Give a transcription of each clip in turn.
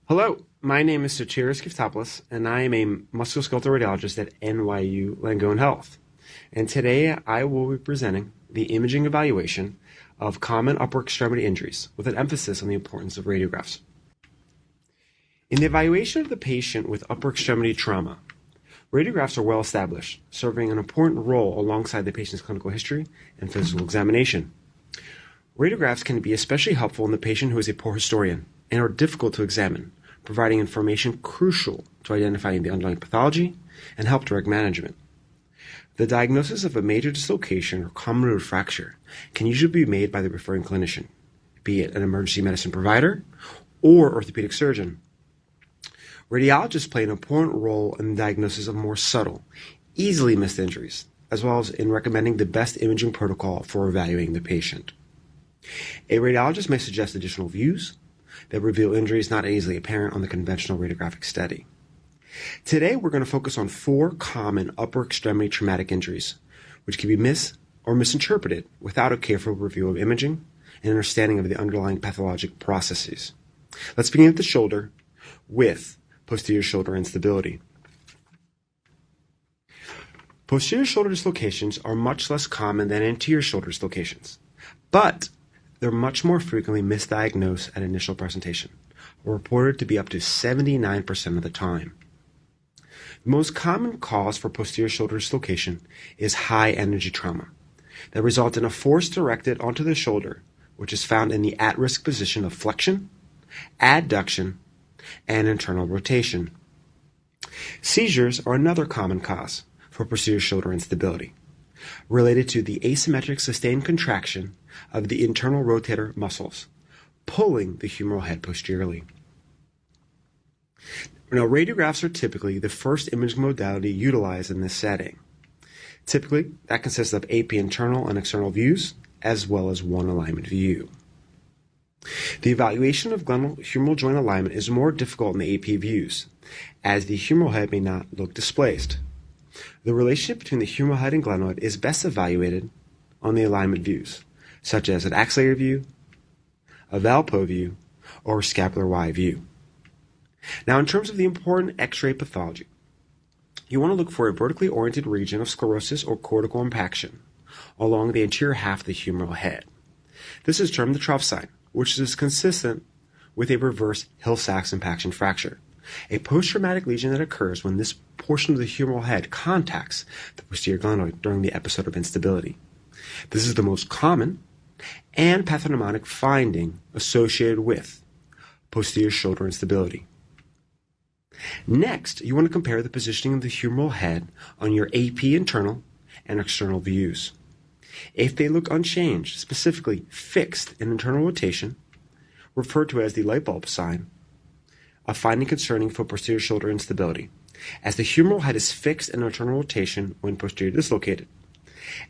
Hello, my name is Sotiris Capitellar, and I am a musculoskeletal radiologist at NYU Langone Health. And today I will be presenting the imaging evaluation of common upper extremity injuries with an emphasis on the importance of radiographs. In the evaluation of the patient with upper extremity trauma, radiographs are well established, serving an important role alongside the patient's clinical history and physical examination. Radiographs can be especially helpful in the patient who is a poor historian and are difficult to examine, providing information crucial to identifying the underlying pathology and help direct management. The diagnosis of a major dislocation or common root fracture can usually be made by the referring clinician, be it an emergency medicine provider or orthopedic surgeon. Radiologists play an important role in the diagnosis of more subtle, easily missed injuries, as well as in recommending the best imaging protocol for evaluating the patient. A radiologist may suggest additional views that reveal injuries not easily apparent on the conventional radiographic study. Today, we're going to focus on 4 common upper extremity traumatic injuries, which can be missed or misinterpreted without a careful review of imaging and understanding of the underlying pathologic processes. Let's begin at the shoulder with posterior shoulder instability. Posterior shoulder dislocations are much less common than anterior shoulder dislocations, but they're much more frequently misdiagnosed at initial presentation, or reported to be up to 79% of the time. The most common cause for posterior shoulder dislocation is high energy trauma that results in a force directed onto the shoulder, which is found in the at-risk position of flexion, adduction, and internal rotation. Seizures are another common cause for posterior shoulder instability, related to the asymmetric sustained contraction of the internal rotator muscles, pulling the humeral head posteriorly. Now, radiographs are typically the first imaging modality utilized in this setting. Typically, that consists of AP internal and external views, as well as one alignment view. The evaluation of glenohumeral joint alignment is more difficult in the AP views, as the humeral head may not look displaced. The relationship between the humeral head and glenoid is best evaluated on the alignment views, such as an axillary view, a valpo view, or a scapular Y view. Now, in terms of the important X-ray pathology, you want to look for a vertically oriented region of sclerosis or cortical impaction along the anterior half of the humeral head. This is termed the trough sign, which is consistent with a reverse Hill-Sachs impaction fracture, a post-traumatic lesion that occurs when this portion of the humeral head contacts the posterior glenoid during the episode of instability. This is the most common and pathognomonic finding associated with posterior shoulder instability. Next, you want to compare the positioning of the humeral head on your AP internal and external views. If they look unchanged, specifically fixed in internal rotation, referred to as the light bulb sign, a finding concerning for posterior shoulder instability, as the humeral head is fixed in internal rotation when posterior dislocated.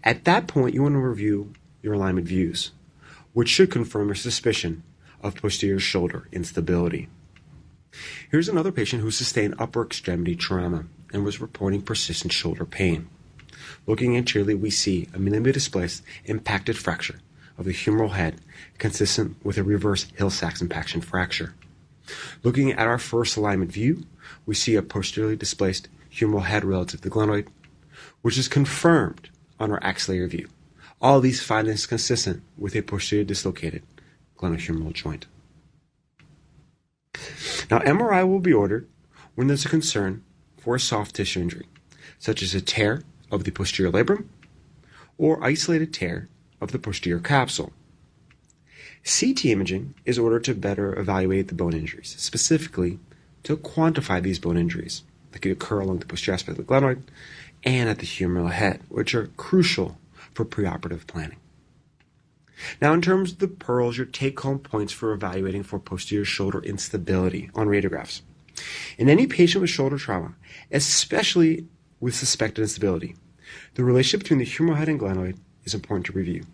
At that point, you want to review your alignment views, which should confirm your suspicion of posterior shoulder instability. Here's another patient who sustained upper extremity trauma and was reporting persistent shoulder pain. Looking anteriorly, we see a minimally displaced impacted fracture of the humeral head consistent with a reverse Hill-Sachs impaction fracture. Looking at our first alignment view, we see a posteriorly displaced humeral head relative to the glenoid, which is confirmed on our axillary view. All these findings consistent with a posterior dislocated glenohumeral joint. Now, MRI will be ordered when there's a concern for a soft tissue injury, such as a tear of the posterior labrum or isolated tear of the posterior capsule. CT imaging is ordered to better evaluate the bone injuries, specifically to quantify these bone injuries that could occur along the posterior aspect of the glenoid and at the humeral head, which are crucial for preoperative planning. Now, in terms of the pearls, your take-home points for evaluating for posterior shoulder instability on radiographs. In any patient with shoulder trauma, especially with suspected instability, the relationship between the humeral head and glenoid is important to review.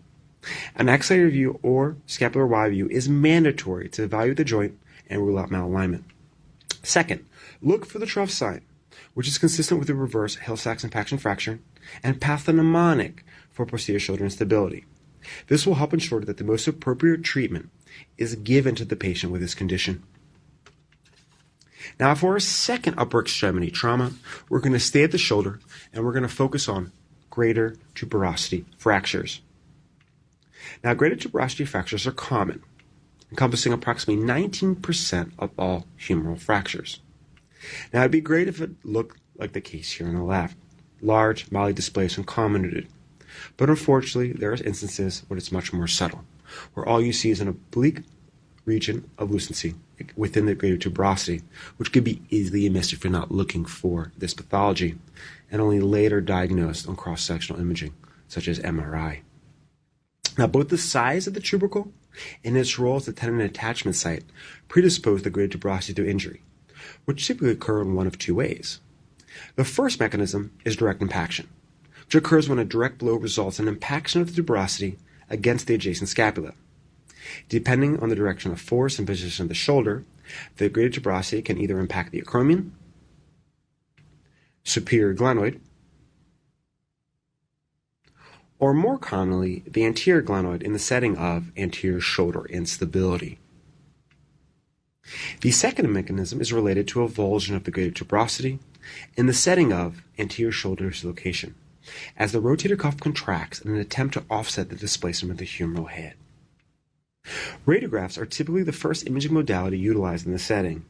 An axillary view or scapular Y view is mandatory to evaluate the joint and rule out malalignment. Second, look for the trough sign, which is consistent with the reverse Hill-Sachs impaction fracture and pathognomonic for posterior shoulder instability. This will help ensure that the most appropriate treatment is given to the patient with this condition. Now, for our second upper extremity trauma, we're going to stay at the shoulder and we're going to focus on greater tuberosity fractures. Now, greater tuberosity fractures are common, encompassing approximately 19% of all humeral fractures. Now, it'd be great if it looked like the case here on the left, large, mildly displaced, and comminuted. But unfortunately, there are instances where it's much more subtle, where all you see is an oblique region of lucency within the greater tuberosity, which could be easily missed if you're not looking for this pathology, and only later diagnosed on cross-sectional imaging, such as MRI. Now, both the size of the tubercle and its role as a tendon attachment site predispose the greater tuberosity to injury, which typically occur in one of two ways. The first mechanism is direct impaction, which occurs when a direct blow results in impaction of the tuberosity against the adjacent scapula. Depending on the direction of force and position of the shoulder, the greater tuberosity can either impact the acromion, superior glenoid, or more commonly, the anterior glenoid in the setting of anterior shoulder instability. The second mechanism is related to avulsion of the greater tuberosity in the setting of anterior shoulder dislocation, as the rotator cuff contracts in an attempt to offset the displacement of the humeral head. Radiographs are typically the first imaging modality utilized in this setting.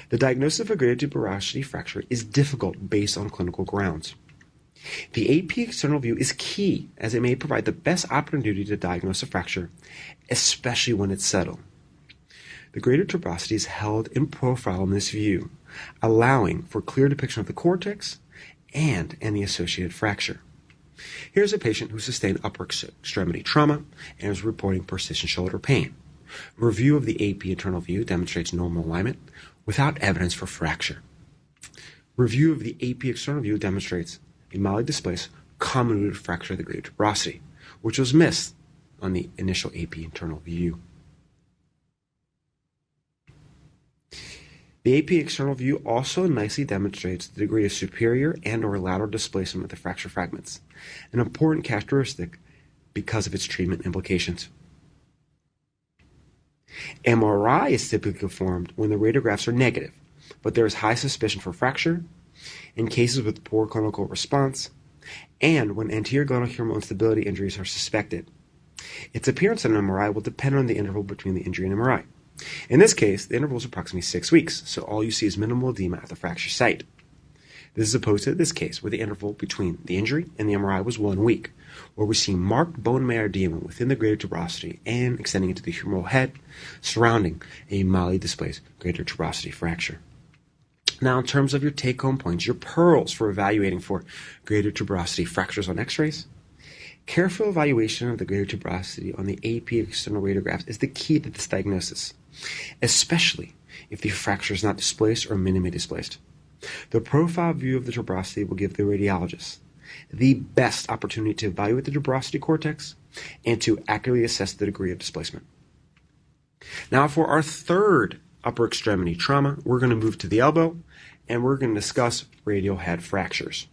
The diagnosis of a greater tuberosity fracture is difficult based on clinical grounds. The AP external view is key, as it may provide the best opportunity to diagnose a fracture, especially when it's subtle. The greater tuberosity is held in profile in this view, allowing for clear depiction of the cortex and any associated fracture. Here's a patient who sustained upper extremity trauma and is reporting persistent shoulder pain. Review of the AP internal view demonstrates normal alignment without evidence for fracture. Review of the AP external view demonstrates a mildly displaced comminuted fracture of the greater tuberosity, which was missed on the initial AP internal view. The AP external view also nicely demonstrates the degree of superior and or lateral displacement of the fracture fragments, an important characteristic because of its treatment implications. MRI is typically performed when the radiographs are negative, but there is high suspicion for fracture, in cases with poor clinical response, and when anterior glenohumeral instability injuries are suspected. Its appearance on an MRI will depend on the interval between the injury and MRI. In this case, the interval is approximately 6 weeks, so all you see is minimal edema at the fracture site. This is opposed to this case, where the interval between the injury and the MRI was 1 week, where we see marked bone marrow edema within the greater tuberosity and extending into the humeral head, surrounding a mildly displaced greater tuberosity fracture. Now, in terms of your take-home points, your pearls for evaluating for greater tuberosity fractures on x-rays. Careful evaluation of the greater tuberosity on the AP external radiographs is the key to this diagnosis, especially if the fracture is not displaced or minimally displaced. The profile view of the tuberosity will give the radiologist the best opportunity to evaluate the tuberosity cortex and to accurately assess the degree of displacement. Now, for our third upper extremity trauma, we're going to move to the elbow, and we're going to discuss radial head fractures.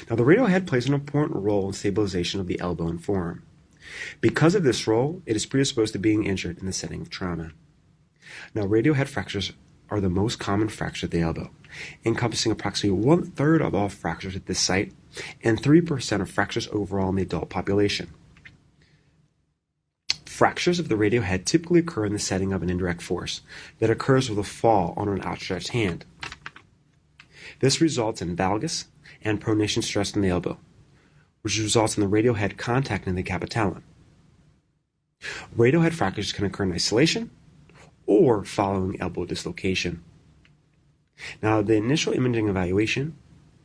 Now, the radial head plays an important role in stabilization of the elbow and forearm. Because of this role, it is predisposed to being injured in the setting of trauma. Now, radial head fractures are the most common fracture of the elbow, encompassing approximately 1/3 of all fractures at this site and 3% of fractures overall in the adult population. Fractures of the radial head typically occur in the setting of an indirect force that occurs with a fall on an outstretched hand. This results in valgus and pronation stress in the elbow, which results in the radial head contacting the capitellar. Radial head fractures can occur in isolation or following elbow dislocation. Now, the initial imaging evaluation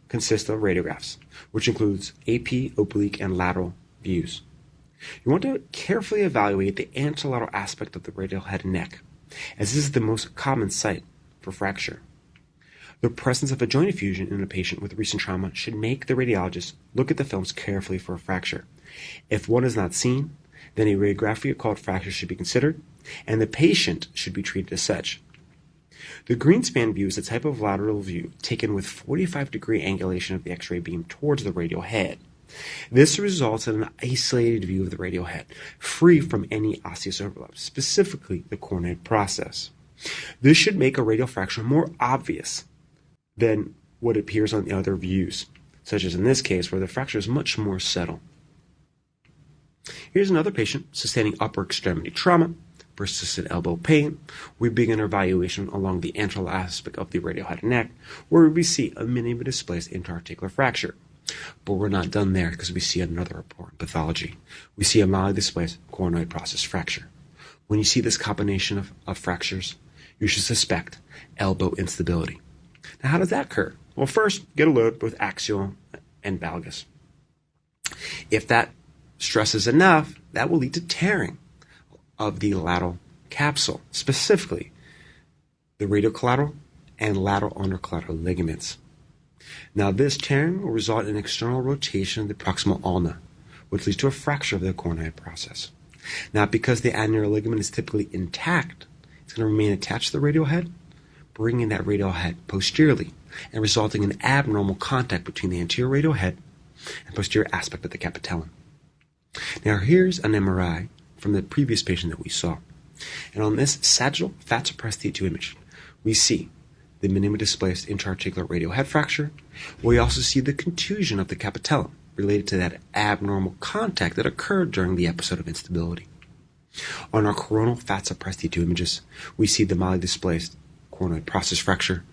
consists of radiographs, which includes AP, oblique, and lateral views. You want to carefully evaluate the anterolateral aspect of the radial head and neck, as this is the most common site for fracture. The presence of a joint effusion in a patient with recent trauma should make the radiologist look at the films carefully for a fracture. If one is not seen, then a radiographic occult fracture should be considered, and the patient should be treated as such. The Greenspan view is a type of lateral view taken with 45-degree angulation of the X-ray beam towards the radial head. This results in an isolated view of the radial head, free from any osseous overlap, specifically the coronoid process. This should make a radial fracture more obvious than what appears on the other views, such as in this case where the fracture is much more subtle. Here's another patient sustaining upper extremity trauma, persistent elbow pain. We begin our evaluation along the antral aspect of the radial head and neck, where we see a minimally displaced interarticular fracture. But we're not done there because we see another important pathology. We see a mildly displaced coronoid process fracture. When you see this combination of fractures, you should suspect elbow instability. Now, how does that occur? Well, first, get a load both axial and valgus. If that stress is enough, that will lead to tearing of the lateral capsule, specifically the radial collateral and lateral undercollateral ligaments. Now, this tearing will result in external rotation of the proximal ulna, which leads to a fracture of the coronoid process. Now, because the anterior ligament is typically intact, it's going to remain attached to the radial head, bringing that radial head posteriorly and resulting in abnormal contact between the anterior radial head and posterior aspect of the capitellar. Now, here's an MRI from the previous patient that we saw. And on this sagittal fat suppressed T2 image, we see the minimally displaced interarticular radial head fracture. We also see the contusion of the capitellar related to that abnormal contact that occurred during the episode of instability. On our coronal fat suppressed T2 images, we see the mildly displaced coronoid process fracture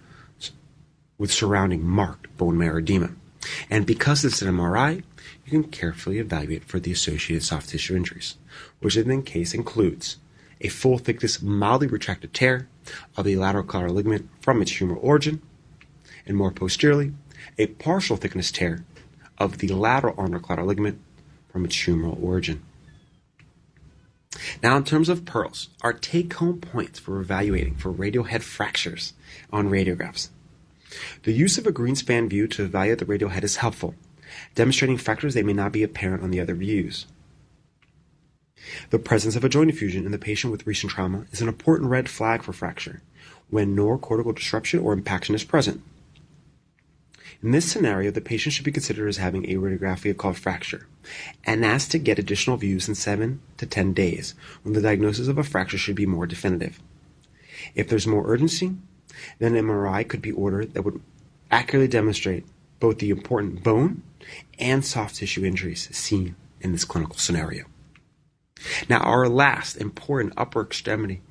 with surrounding marked bone marrow edema. And because it's an MRI, you can carefully evaluate for the associated soft tissue injuries, which in this case includes a full thickness mildly retracted tear of the lateral collateral ligament from its humeral origin, and more posteriorly, a partial thickness tear of the lateral undercollateral ligament from its humeral origin. Now, in terms of Pearls, our take-home points for evaluating for radial head fractures on radiographs. The use of a Greenspan view to evaluate the radial head is helpful, demonstrating fractures that may not be apparent on the other views. The presence of a joint effusion in the patient with recent trauma is an important red flag for fracture when no cortical disruption or impaction is present. In this scenario, the patient should be considered as having a radiography called fracture and asked to get additional views in 7 to 10 days when the diagnosis of a fracture should be more definitive. If there's more urgency, then an MRI could be ordered that would accurately demonstrate both the important bone and soft tissue injuries seen in this clinical scenario. Now, our last important upper extremity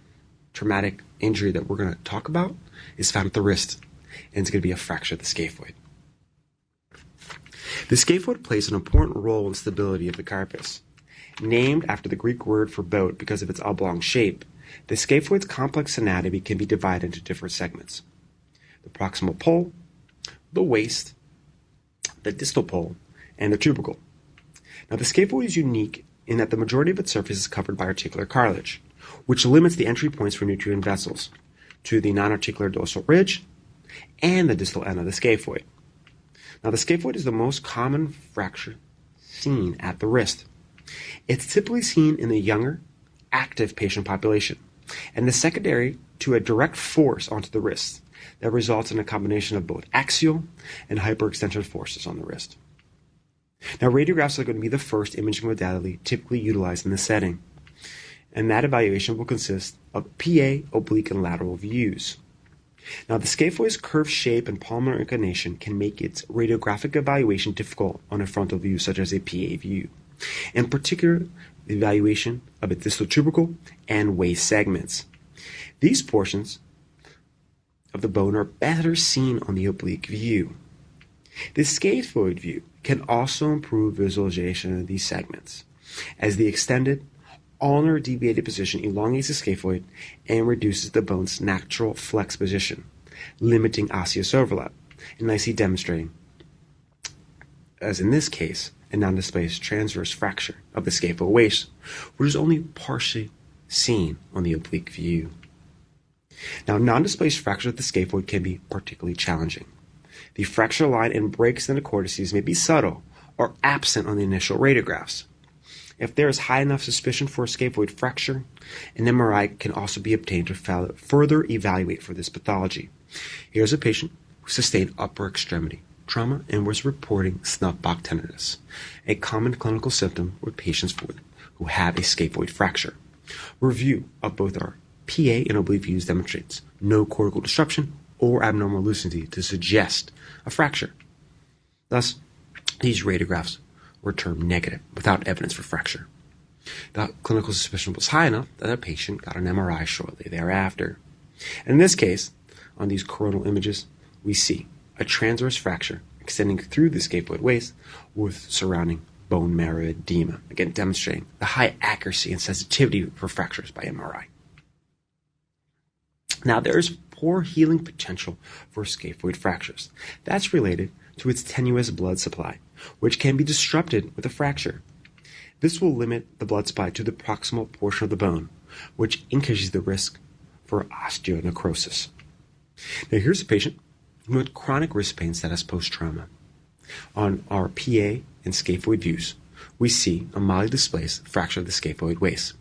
traumatic injury that we're going to talk about is found at the wrist, and it's going to be a fracture of the scaphoid. The scaphoid plays an important role in stability of the carpus. Named after the Greek word for boat because of its oblong shape, the scaphoid's complex anatomy can be divided into different segments: the proximal pole, the waist, the distal pole, and the tubercle. Now, the scaphoid is unique in that the majority of its surface is covered by articular cartilage, which limits the entry points for nutrient vessels to the non-articular dorsal ridge and the distal end of the scaphoid. Now, the scaphoid is the most common fracture seen at the wrist. It's typically seen in the younger, active patient population, and is secondary to a direct force onto the wrist that results in a combination of both axial and hyperextension forces on the wrist. Now, radiographs are going to be the first imaging modality typically utilized in this setting, and that evaluation will consist of PA, oblique, and lateral views. Now, the scaphoid's curved shape and palmar inclination can make its radiographic evaluation difficult on a frontal view, such as a PA view. In particular, the evaluation of its distal tubercle and waist segments. These portions of the bone are better seen on the oblique view. The scaphoid view can also improve visualization of these segments, as the extended, ulnar deviated position elongates the scaphoid and reduces the bone's natural flex position, limiting osseous overlap, and nicely demonstrating, as in this case, a non-displaced transverse fracture of the scaphoid waist, which is only partially seen on the oblique view. Now, non-displaced fracture of the scaphoid can be particularly challenging. The fracture line and breaks in the cortices may be subtle or absent on the initial radiographs. If there is high enough suspicion for a scaphoid fracture, an MRI can also be obtained to further evaluate for this pathology. Here's a patient who sustained upper extremity trauma and was reporting snuff box tenderness, a common clinical symptom with patients who have a scaphoid fracture. Review of both our PA in oblique views demonstrates no cortical disruption or abnormal lucidity to suggest a fracture. Thus, these radiographs were termed negative without evidence for fracture. The clinical suspicion was high enough that a patient got an MRI shortly thereafter. In this case, on these coronal images, we see a transverse fracture extending through the scaphoid waist with surrounding bone marrow edema, again demonstrating the high accuracy and sensitivity for fractures by MRI. Now, there is poor healing potential for scaphoid fractures. That's related to its tenuous blood supply, which can be disrupted with a fracture. This will limit the blood supply to the proximal portion of the bone, which increases the risk for osteonecrosis. Now, here's a patient who had chronic wrist pain status post-trauma. On our PA and scaphoid views, we see a mildly displaced fracture of the scaphoid waist.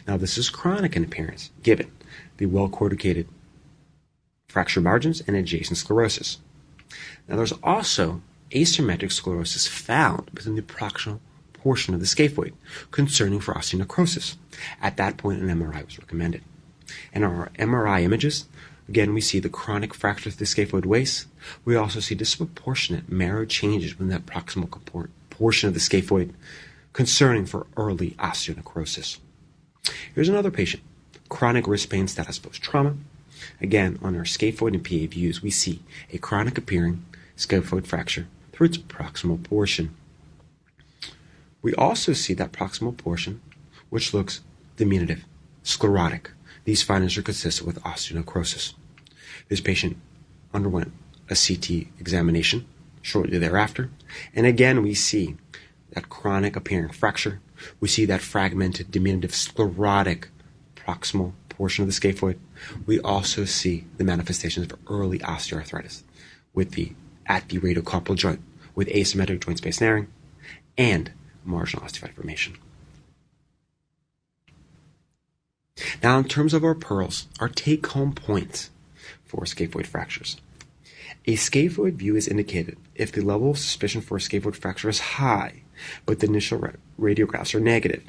Now, this is chronic in appearance, given the well-corticated fracture margins and adjacent sclerosis. Now, there's also asymmetric sclerosis found within the proximal portion of the scaphoid, concerning for osteonecrosis. At that point, an MRI was recommended. In our MRI images, again, we see the chronic fracture of the scaphoid waist. We also see disproportionate marrow changes within that proximal portion of the scaphoid, concerning for early osteonecrosis. Here's another patient, chronic wrist pain status post-trauma. Again, on our scaphoid and PA views, we see a chronic appearing scaphoid fracture through its proximal portion. We also see that proximal portion, which looks diminutive, sclerotic. These findings are consistent with osteonecrosis. This patient underwent a CT examination shortly thereafter, and again we see that chronic appearing fracture. We see that fragmented, diminutive, sclerotic proximal portion of the scaphoid. We also see the manifestations of early osteoarthritis at the radiocarpal joint with asymmetric joint space narrowing and marginal osteophyte formation. Now, in terms of our pearls, our take-home points for scaphoid fractures. A scaphoid view is indicated if the level of suspicion for a scaphoid fracture is high, but the initial radiographs are negative.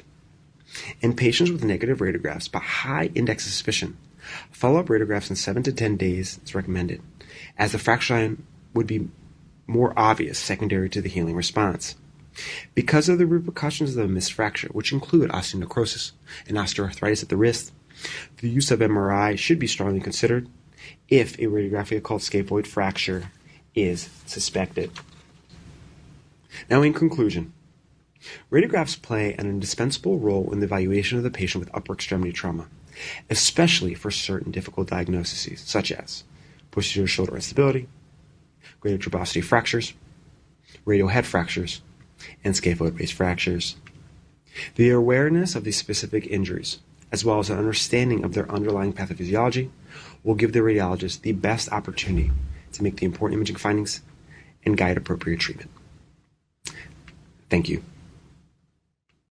In patients with negative radiographs but high index of suspicion, follow-up radiographs in 7 to 10 days is recommended, as the fracture line would be more obvious secondary to the healing response. Because of the repercussions of the missed fracture, which include osteonecrosis and osteoarthritis at the wrist, the use of MRI should be strongly considered if a radiographic occult scaphoid fracture is suspected. Now, in conclusion, radiographs play an indispensable role in the evaluation of the patient with upper extremity trauma, especially for certain difficult diagnoses such as posterior shoulder instability, greater tuberosity fractures, radial head fractures, and scaphoid-based fractures. The awareness of these specific injuries, as well as an understanding of their underlying pathophysiology, will give the radiologist the best opportunity to make the important imaging findings and guide appropriate treatment. Thank you.